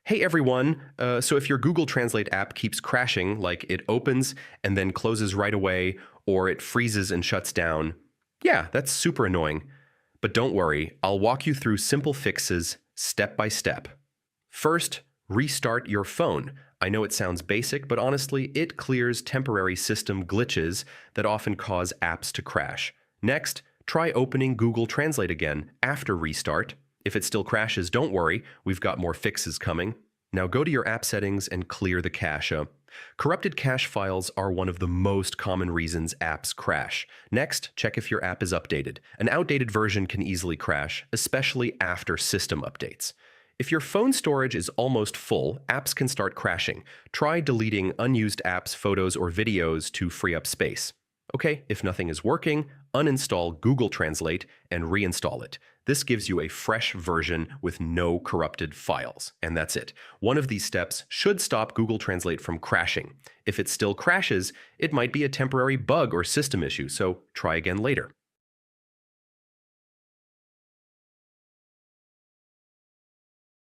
Hey everyone! So if your Google Translate app keeps crashing, like it opens and then closes right away, or it freezes and shuts down, yeah, that's super annoying. But don't worry, I'll walk you through simple fixes step by step. First, restart your phone. I know it sounds basic, but honestly, it clears temporary system glitches that often cause apps to crash. Next, try opening Google Translate again after restart. If it still crashes, don't worry, we've got more fixes coming. Now go to your app settings and clear the cache. Corrupted cache files are one of the most common reasons apps crash. Next, check if your app is updated. An outdated version can easily crash, especially after system updates. If your phone storage is almost full, apps can start crashing. Try deleting unused apps, photos, or videos to free up space. Okay, if nothing is working, uninstall Google Translate and reinstall it. This gives you a fresh version with no corrupted files. And that's it. One of these steps should stop Google Translate from crashing. If it still crashes, it might be a temporary bug or system issue, so try again later.